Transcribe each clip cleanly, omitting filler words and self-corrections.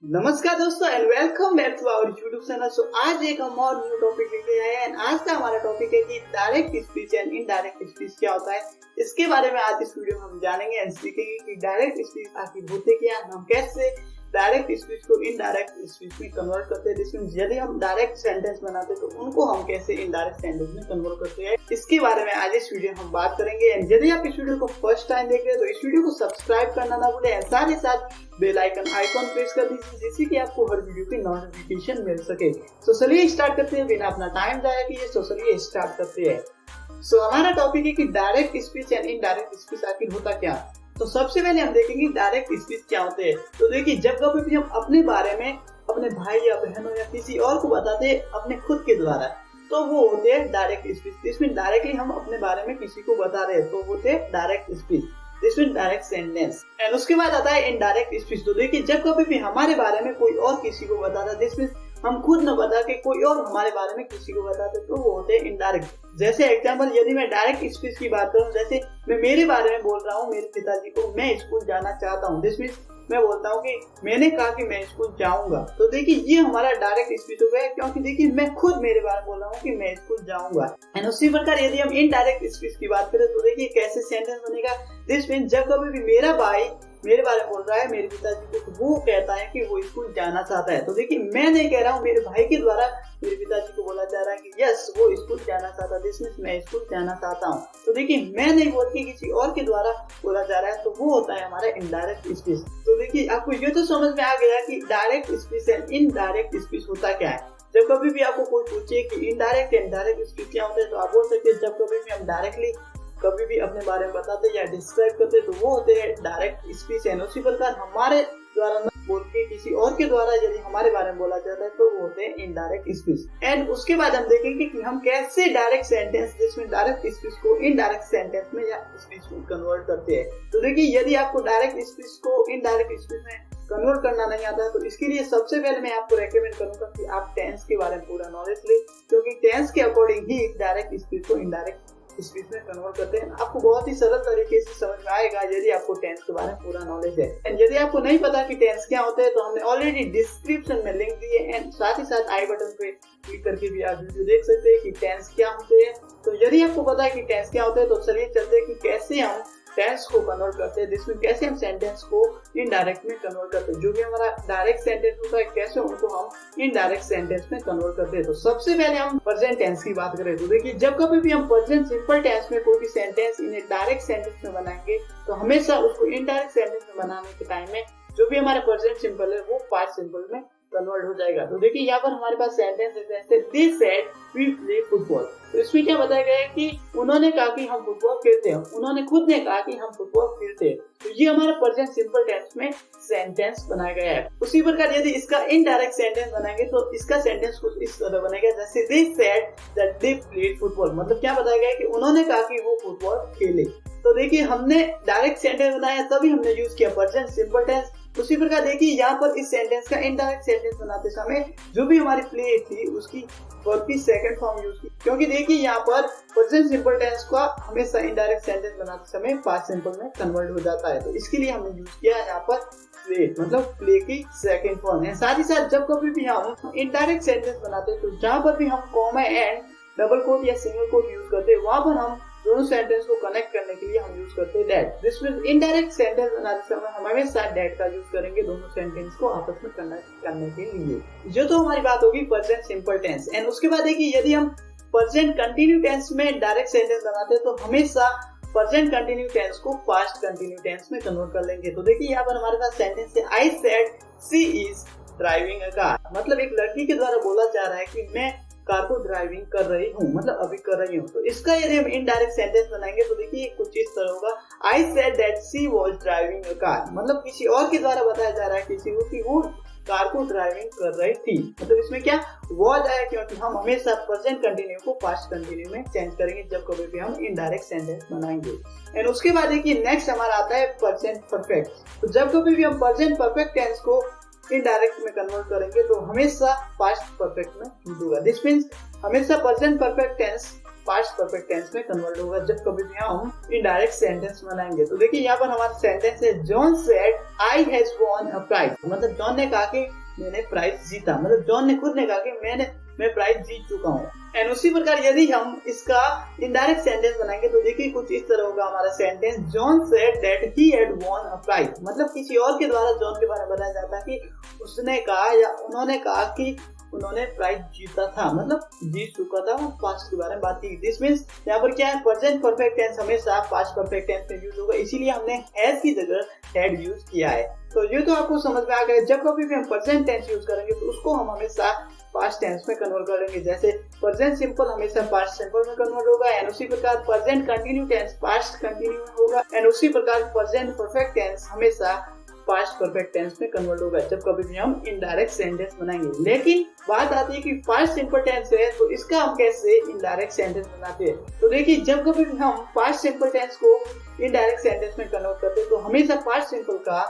नमस्कार दोस्तों and welcome back to our YouTube channel. So आज एक हम और न्यू टॉपिक लेके आए हैं। आज का हमारा टॉपिक है कि direct speech and indirect speech क्या होता है। इसके बारे में आज इस वीडियो में हम जानेंगे एंड सीखेंगे कि डायरेक्ट स्पीच आखिर होते क्या, हम कैसे डायरेक्ट स्पीच को इनडायरेक्ट स्पीच में कन्वर्ट करते हैं। जिसमें यदि हम डायरेक्ट सेंटेंस बनाते हैं तो उनको हम कैसे इनडायरेक्ट सेंटेंस में कन्वर्ट करते हैं, इसके बारे में आज इस वीडियो में हम बात करेंगे। एंड यदि आप इस वीडियो को फर्स्ट टाइम देख रहे हैं तो इस वीडियो को सब्सक्राइब करना ना भूलें, साथ ही साथ बेल आइकन प्रेस कर दीजिए जिससे कि आपको हर वीडियो की नोटिफिकेशन मिल सके। तो चलिए स्टार्ट करते हैं बिना अपना टाइम जाया किए। तो चलिए स्टार्ट करते हैं। हमारा टॉपिक है कि direct speech and indirect speech आखिर होता क्या। तो सबसे पहले हम देखेंगे डायरेक्ट स्पीच क्या होते हैं। तो देखिए, जब कभी भी हम अपने बारे में अपने भाई या बहनों या किसी और को बताते हैं अपने खुद के द्वारा, तो वो होते हैं डायरेक्ट स्पीच। इसमें डायरेक्टली हम अपने बारे में किसी को बता रहे हैं तो होते हैं डायरेक्ट स्पीच, जिसमें डायरेक्ट सेंटेंस। एंड उसके बाद आता है इनडायरेक्ट स्पीच। तो देखिए, जब कभी भी हमारे बारे में कोई और किसी को बताता है, जिसमें हम खुद न बता के कोई और हमारे बारे में किसी को बताते तो वो होते हैं इनडायरेक्ट। जैसे एग्जांपल, यदि मैं डायरेक्ट स्पीच की बात करूं, जैसे मैं मेरे बारे में बोल रहा हूं मेरे पिताजी को, मैं स्कूल जाना चाहता हूं, जिसमें मैं बोलता हूं कि मैंने कहा कि मैं स्कूल जाऊंगा। तो देखिए, ये हमारा डायरेक्ट स्पीच हो गया, क्योंकि देखिए मैं खुद मेरे बारे में बोल रहा हूँ कि मैं स्कूल जाऊंगा। एंड उसी प्रकार यदि हम इनडायरेक्ट स्पीच की बात करें तो देखिए कैसे सेंटेंस बनेगा। जिसमें जब कभी भी मेरा भाई मेरे बारे में बोल रहा है मेरे पिताजी को, तो वो कहता है कि वो स्कूल जाना चाहता है। तो देखिए, मैं नहीं कह रहा हूँ, मेरे भाई के द्वारा मेरे पिताजी को बोला जा रहा है कि यस वो स्कूल जाना चाहता है, जिसमें मैं स्कूल जाना चाहता हूँ। तो देखिए, मैं नहीं बोल के किसी और के द्वारा बोला जा रहा है, तो वो होता है हमारा इनडायरेक्ट स्पीच। तो देखिए, आपको ये तो समझ में आ गया कि direct speech and indirect speech होता क्या है। जब कभी भी आपको कोई पूछे कि इनडायरेक्ट एंड डायरेक्ट स्पीच क्या होता है, तो आप बोल सकते हैं जब कभी भी हम डायरेक्टली कभी भी अपने बारे में बताते या डिस्क्राइब करते तो वो होते हैं डायरेक्ट स्पीच। है उसी प्रकार हमारे द्वारा न बोल के किसी और के द्वारा यदि हमारे बारे में बोला जाता है तो वो होते हैं इनडायरेक्ट स्पीच। एंड उसके बाद हम देखेंगे कि हम कैसे डायरेक्ट सेंटेंस, जिसमें डायरेक्ट स्पीच को इनडायरेक्ट सेंटेंस में या स्पीच में कन्वर्ट करते हैं। तो देखिए, यदि आपको डायरेक्ट स्पीच को इनडायरेक्ट स्पीच में कन्वर्ट करना नहीं आता है तो इसके लिए सबसे पहले मैं आपको रेकमेंड करूंगा कि आप टेंस के बारे में पूरा नॉलेज ले, क्योंकि टेंस के अकॉर्डिंग ही डायरेक्ट स्पीच को इनडायरेक्ट स्पीच में कन्वर्ट करते हैं। आपको बहुत ही सरल तरीके से समझ में आएगा यदि आपको टेंस के बारे में पूरा नॉलेज है। एंड यदि आपको नहीं पता कि टेंस क्या होते हैं तो हमने ऑलरेडी डिस्क्रिप्शन में लिंक दिए एंड साथ ही साथ आई बटन पे क्लिक करके भी आप वीडियो देख सकते हैं कि टेंस क्या होते हैं। तो यदि आपको पता है कि टेंस क्या होते हैं तो चलिए चलते हैं कि कैसे हम टेंस को कन्वर्ट करते हैं, जिसमें कैसे हम सेंटेंस को इनडायरेक्ट में कन्वर्ट करते हैं। जो भी हमारा डायरेक्ट सेंटेंस होता है कैसे उनको हम इनडायरेक्ट सेंटेंस में कन्वर्ट करते हैं। तो सबसे पहले हम प्रेजेंट टेंस की बात करें तो देखिए, जब कभी भी हम प्रेजेंट सिंपल टेंस में कोई भी सेंटेंस इन्हें डायरेक्ट सेंटेंस में बनाएंगे तो हमेशा उसको इनडायरेक्ट सेंटेंस में बनाने के टाइम में जो भी हमारा प्रेजेंट सिंपल है वो पास्ट सिंपल में कन्वर्ट हो जाएगा। तो देखिए, यहाँ पर हमारे पास सेंटेंस है जैसे they said we play football. तो इसमें क्या बताया गया है कि उन्होंने कहा कि हम फुटबॉल खेलते हैं, उन्होंने खुद ने कहा कि हम फुटबॉल खेलते हैं। तो ये हमारा प्रेजेंट सिंपल टेंस में सेंटेंस बनाया गया है। उसी प्रकार यदि इसका इनडायरेक्ट सेंटेंस बनाएंगे तो इसका सेंटेंस कुछ इस तरह बनेगा जैसे they said that they played football. मतलब क्या बताया गया है कि उन्होंने कहा कि वो फुटबॉल खेले। तो देखिए, हमने डायरेक्ट सेंटेंस बनाया तभी हमने यूज किया प्रेजेंट सिंपल टेंस। उसी प्रकार देखिए, यहाँ पर इस सेंटेंस का इनडायरेक्ट सेंटेंस बनाते समय जो भी हमारी प्ले थी उसकी वर्ब की सेकंड फॉर्म यूज की, क्योंकि देखिए यहाँ पर प्रेजेंट सिंपल टेंस का हमेशा इनडायरेक्ट सेंटेंस बनाते समय पास्ट सिंपल में कन्वर्ट हो जाता है। तो इसके लिए हमने यूज किया यहाँ पर प्ले, मतलब प्ले की सेकंड फॉर्म है। साथ ही साथ जब कभी भी हम इनडायरेक्ट सेंटेंस बनाते हैं तो जहाँ पर भी हम कॉमा एंड डबल कोट या सिंगल कोट यूज करते हैं वहां पर हम दोनों सेंटेंस को कनेक्ट करने के लिए हम यूज करते हैं दैट। जिसमें इनडायरेक्ट सेंटेंस बनाते समय हम हमेशा दैट का यूज करेंगे दोनों सेंटेंस को आपस में कनेक्ट करने के लिए। जो तो हमारी बात होगी प्रेजेंट सिंपल टेंस। एंड उसके बाद देखिए, यदि हम प्रेजेंट कंटिन्यू टेंस में डायरेक्ट सेंटेंस बनाते हैं तो हमेशा प्रेजेंट कंटिन्यू टेंस को पास्ट कंटिन्यू टेंस में कन्वर्ट कर लेंगे। तो देखिए, यहाँ पर हमारे पास सेंटेंस है I said she is driving a car. मतलब एक लड़की के द्वारा बोला जा रहा है कि मैं कार को ड्राइविंग कर रही हूँ, मतलब अभी कर रही हूँ। तो इसका यदि हम इनडायरेक्ट सेंटेंस बनाएंगे तो देखिए कुछ इस तरह होगा I said that she was driving a car. मतलब किसी और के द्वारा बताया जा रहा है किसी को कि वो कार को ड्राइविंग कर रही थी। मतलब इसमें क्या वाज आया, क्योंकि हम हमेशा प्रेजेंट कंटिन्यू को पास्ट कंटिन्यू में चेंज करेंगे जब कभी भी हम इनडायरेक्ट सेंटेंस बनाएंगे। एंड उसके बाद देखिए नेक्स्ट हमारा आता है प्रेजेंट परफेक्ट। तो जब कभी भी हम प्रेजेंट परफेक्ट टेंस को इनडायरेक्ट में कन्वर्ट करेंगे तो हमेशा पास्ट परफेक्ट में यूज होगा। दिस मींस हमेशा present perfect tense past perfect tense में कन्वर्ट होगा जब कभी भी हम इनडायरेक्ट सेंटेंस बनाएंगे। तो देखिए यहाँ पर हमारा सेंटेंस है, John said I has won a prize. मतलब जॉन ने कहा कि मैंने प्राइज जीता, मतलब जॉन ने खुद ने कहा कि मैं प्राइज जीत चुका हूँ। एंड उसी प्रकार यदि हम इसका इनडायरेक्ट सेंटेंस बनाएंगे तो देखिए कुछ इस तरह होगा हमारा sentence, John said that he had won a prize. मतलब किसी और के द्वारा जॉन के बारे में बताया जाता है कि उसने कहा या उन्होंने कहा कि उन्होंने प्राइज जीता था, मतलब जीत चुका था, पास्ट के बारे में बात की। दिस मींस यहाँ पर क्या है, प्रेजेंट परफेक्ट टेंस हमेशा पास्ट परफेक्ट टेंस में यूज होगा, इसीलिए हमने हैज की जगह हैड यूज किया है। तो ये तो आपको समझ में आ गया। जब कभी भी हम प्रेजेंट टेंस यूज करेंगे तो उसको हम हमेशा पास्ट टेंस में कन्वर्ट करेंगे। जैसे प्रेजेंट सिंपल हमेशा पास्ट सिंपल में कन्वर्ट होगा, एंड उसी प्रकार present continue tense past continue में होगा, एंड उसी प्रकार प्रेजेंट परफेक्ट टेंस हमेशा पास्ट परफेक्ट टेंस में कन्वर्ट होगा जब कभी भी हम इनडायरेक्ट सेंटेंस बनाएंगे। लेकिन बात आती है कि पास्ट सिंपल टेंस है तो इसका हम कैसे इनडायरेक्ट सेंटेंस बनाते हैं। तो देखिए जब कभी भी हम पास्ट सिंपल टेंस को इनडायरेक्ट सेंटेंस में कन्वर्ट करते हैं तो हमेशा पास्ट सिंपल का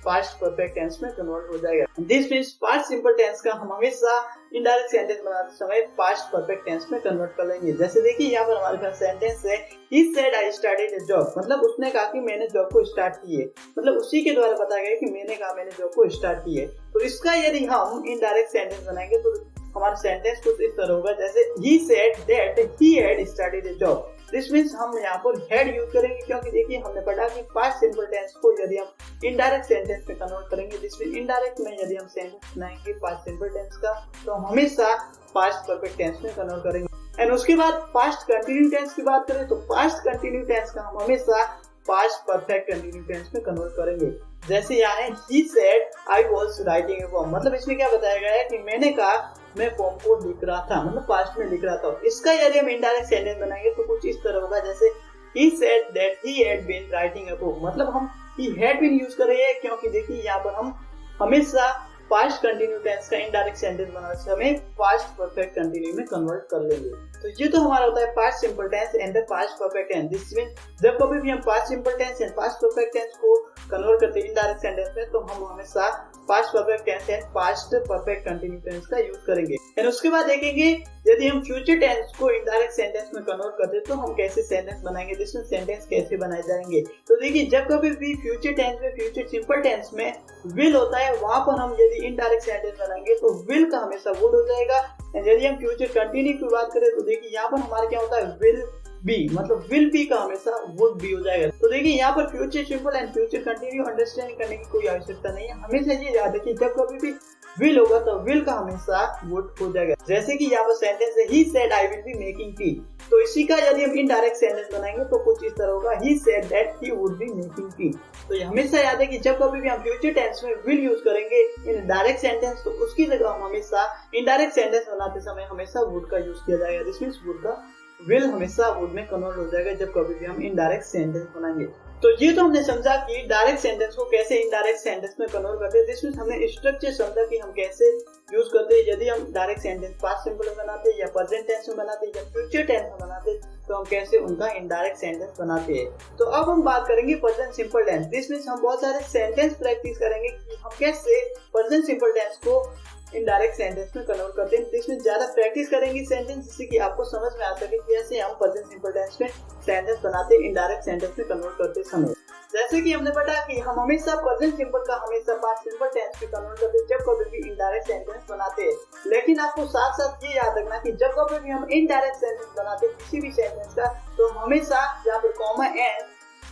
पास्ट परफेक्ट टेंस में कन्वर्ट हो जाएगा। This means past simple tense का हम हमेशा इनडायरेक्ट सेंटेंस बनाते समय पास्ट परफेक्ट टेंस में कन्वर्ट कर लेंगे। जैसे देखिए यहाँ पर हमारे पास सेंटेंस है, he said I started a job। मतलब उसने कहा कि मैंने जॉब को स्टार्ट की है, मतलब उसी के द्वारा बताया गया कि मैंने कहा मैंने जॉब को स्टार्ट की है। तो इसका यदि हम इनडायरेक्ट सेंटेंस बनाएंगे तो हमारा सेंटेंस कुछ इस तरह होगा, जैसे he said that he had started a job। This means हम यहाँ पर हैड यूज करेंगे क्योंकि देखिए हमने पढ़ा कि पास्ट सिंपल टेंस को यदि हम इनडायरेक्ट सेंटेंस में कन्वर्ट करेंगे, दिस मींस इनडायरेक्ट में यदि हम सेंटेंस बनाएंगे पास्ट सिंपल टेंस का तो हम हमेशा पास्ट परफेक्ट टेंस में कन्वर्ट करेंगे। एंड उसके बाद पास्ट कंटिन्यू टेंस की बात करें तो पास्ट कंटिन्यू टेंस का हम हमेशा पास्ट परफेक्ट कंटिन्यू टेंस में कन्वर्ट करेंगे। जैसे यहाँ है, he said I was writing a poem। मतलब इसमें क्या बताया गया है कि मैंने कहा मैं पोम को लिख रहा था, मतलब पास्ट में लिख रहा था। इसका यदि हम इनडायरेक्ट सेंटेंस बनाएंगे तो कुछ इस तरह होगा, जैसे he said that he had been writing a poem। मतलब हम he had been यूज कर रहे हैं क्योंकि देखिए यहाँ पर हम हमेशा पास्ट कंटिन्यू टेंस का इनडायरेक्ट सेंटेंस बनाने से हमें पास्ट परफेक्ट कंटिन्यू में कन्वर्ट कर लेंगे। तो ये तो हमारा होता है past simple tense and the past perfect tense. This means जब कभी भी हम past simple tense and past perfect tense को कन्वर्ट करते हैं इनडायरेक्ट सेंटेंस में तो हम हमेशा past perfect tense and past perfect continue tense का यूज करेंगे। एंड उसके बाद देखेंगे यदि हम फ्यूचर टेंस को इनडायरेक्ट सेंटेंस में कन्वर्ट करते हैं तो हम कैसे सेंटेंस बनाएंगे, जिसमें सेंटेंस कैसे बनाए जाएंगे। तो देखिए जब कभी भी फ्यूचर टेंस में फ्यूचर सिंपल टेंस में विल होता है वहां पर हम यदि इनडायरेक्ट सेंटेंस बनाएंगे तो विल का हमेशा वुड हो जाएगा। एंड यदि हम फ्यूचर कंटिन्यू की बात करें तो देखिए यहाँ पर हमारा क्या होता है, विल बी, मतलब विल बी का हमेशा वुड बी हो जाएगा। तो देखिए यहाँ पर future simple and future continue understand करने की कोई आवश्यकता नहीं है, हमेशा ये याद रखिए जब कभी भी विल होगा तो विल का हमेशा वुड हो जाएगा। जैसे कि यहाँ पर सेंटेंस है, he said I will be making tea। तो इसी का यदि हम इनडायरेक्ट सेंटेंस बनाएंगे तो कुछ इस तरह होगा, he said that he would be making tea। तो ये हमेशा याद है कि जब कभी भी हम फ्यूचर टेंस में विल यूज करेंगे इन डायरेक्ट सेंटेंस तो उसकी जगह हम हमेशा इनडायरेक्ट सेंटेंस बनाते समय हमेशा वुड का यूज किया जाएगा। दिस मींस वुड का विल हमेशा वुड में कन्वर्ट हो जाएगा जब कभी भी हम इनडायरेक्ट सेंटेंस बनाएंगे। तो ये तो हमने समझा कि डायरेक्ट सेंटेंस को कैसे इनडायरेक्ट सेंटेंस में कन्वर्ट करते हैं। जिसमें हमने स्ट्रक्चर समझा कि हम कैसे यूज करते हैं यदि हम डायरेक्ट सेंटेंस पास्ट सिंपल में बनाते हैं या प्रेजेंट टेंस में बनाते हैं या फ्यूचर टेंस में बनाते हैं तो हम कैसे उनका इनडायरेक्ट सेंटेंस बनाते हैं। तो अब हम बात करेंगे प्रेजेंट सिंपल टेंस। जिसमें हम बहुत सारे सेंटेंस प्रैक्टिस करेंगे कि हम कैसे प्रेजेंट सिंपल टेंस को इनडायरेक्ट सेंटेंस में कन्वर्ट करते हैं। इसमें ज्यादा प्रैक्टिस करेंगे सेंटेंस जिससे कि आपको समझ में आ सके कि कैसे हम प्रेजेंट सिंपल टेंस में सेंटेंस बनाते हैं इनडायरेक्ट सेंटेंस में कन्वर्ट करते समय। जैसे कि हमने पढ़ा कि हम हमेशा प्रेजेंट सिंपल का हमेशा पास्ट सिंपल टेंस में कन्वर्ट करते हैं जब कभी भी इनडायरेक्ट सेंटेंस बनाते हैं। लेकिन आपको साथ साथ ये याद रखना कि जब कभी भी हम इनडायरेक्ट सेंटेंस बनाते हैं किसी भी सेंटेंस का तो हमेशा जहाँ पर कॉमा एंड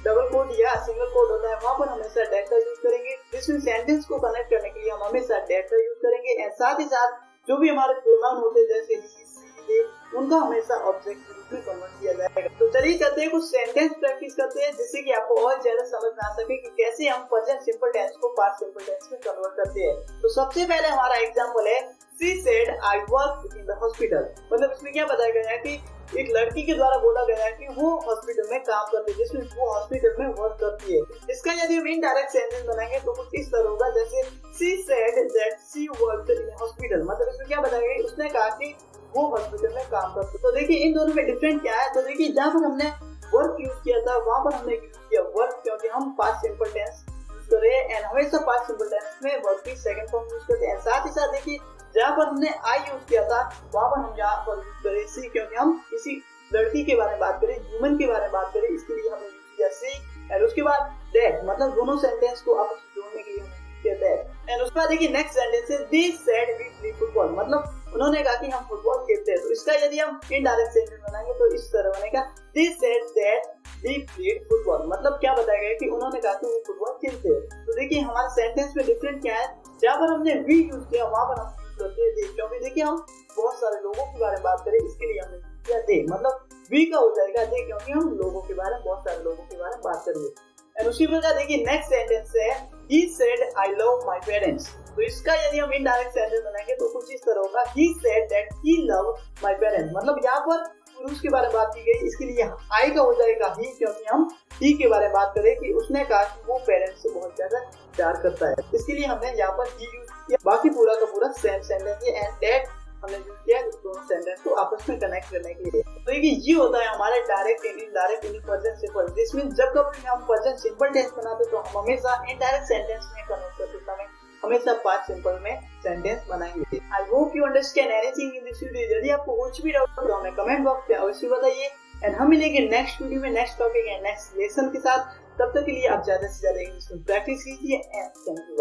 डबल कोड या सिंगल कोड होता है वहां पर हमेशा डैट का यूज करेंगे। जिसमें सेंटेंस को कनेक्ट करने के लिए हम हमेशा डैट का यूज करेंगे। एंड साथ ही साथ जो भी हमारे प्रोनाउन होते हैं जैसे ही, सी, दे, उनका हमेशा ऑब्जेक्ट के रूप में कन्वर्ट किया जाएगा। तो चलिए चलते हैं कुछ सेंटेंस प्रैक्टिस करते हैं जिससे कि आपको और ज्यादा समझ में आ सके कि कैसे हम प्रेजेंट सिंपल टेंस को पास्ट सिंपल टेंस में कन्वर्ट करते हैं। तो सबसे पहले हमारा एग्जांपल है, she said I work in the hospital। मतलब इसमें क्या बताया गया है कि एक लड़की के द्वारा बोला गया है कि वो हॉस्पिटल में काम करती है, जिसमें वो हॉस्पिटल में वर्क करती है। इसका यदि हम इनडायरेक्ट सेंटेंस बनाएंगे तो कुछ इस तरह होगा, जैसे she said that she worked in a hospital। मतलब इसमें क्या बताया गया, उसने कहा कि वो हॉस्पिटल में काम करती है। तो देखिए इन दोनों में डिफरेंट क्या है। तो देखिए जहाँ पर हमने वर्क यूज किया था वहां पर हमने यूज किया वर्क क्योंकि हम पास्ट सिंपल टेंस यूज कर रहे हैं एंड हमेशा पास्ट सिंपल टेंस में वर्क की सेकंड फॉर्म यूज करते हैं। साथ ही साथ देखिए जहाँ पर हमने आई यूज किया था वहां पर हम यहाँ पर यूज करें सी क्योंकि हम किसी लड़की के बारे में बात करें, ह्यूमन के बारे में बात करें, इसके लिए हमने यूज किया सी। एंड उसके बाद दैट, मतलब दोनों सेंटेंस को आपस में जोड़ने के लिए हमने यूज किया दैट। एंड उसके बाद देखिए नेक्स्ट सेंटेंस है they said we play football, मतलब उन्होंने कहा कि हम फुटबॉल खेलते हैं। तो इसका यदि हम इनडायरेक्ट सेंटेंस बनाएंगे तो इस तरह बनेगा they said that we played football, मतलब क्या बताया गया कि उन्होंने कहा कि वो फुटबॉल खेलते हैं। तो देखिए हमारे सेंटेंस में डिफरेंट क्या है, जहाँ पर हमने वी यूज किया वहां पर हम यूज करते हैं दे, क्योंकि देखिए हम बहुत सारे लोगों के बारे में बात करें, इसके लिए हमने यूज किया दे, मतलब वी का हो जाएगा दे, क्योंकि हम लोगों के बारे में, बहुत सारे लोगों के बारे में बात करेंगे। एंड उसी प्रकार देखिए नेक्स्ट सेंटेंस है he said I love my parents। तो इसका यदि हम इनडायरेक्ट सेंटेंस बनाएंगे तो कुछ इस तरह होगा he said that he loved my parents, मतलब यहाँ पर पुरुष के बारे में बात की गई, इसके लिए I का हो जाएगा he, क्योंकि हम he के बारे में बात करें कि उसने कहा कि वो पेरेंट्स से बहुत ज्यादा प्यार करता है, इसके लिए हमने यहाँ पर he यूज किया। बाकी पूरा का पूरा सेम सेंटेंस है एंड दैट हमने यूज किया इस दोनों सेंटेंस को आपस में कनेक्ट करने के लिए। तो ये होता है हमारे direct and indirect in present simple, जिसमें जब कभी हम प्रेजेंट सिंपल टेंस बनाते तो हम हमेशा इनडायरेक्ट सेंटेंस में कन्वर्ट करते समय हमेशा पास्ट सिंपल में सेंटेंस बनाएंगे। I hope you understand anything in this video. यदि आपको कुछ भी डाउट हो तो हमें कमेंट बॉक्स में अवश्य बताइए एंड हम मिलेंगे नेक्स्ट वीडियो में next topic and next lesson के साथ। तब तक के लिए आप ज्यादा से ज्यादा इंग्लिश में प्रैक्टिस कीजिए एंड थैंक यू।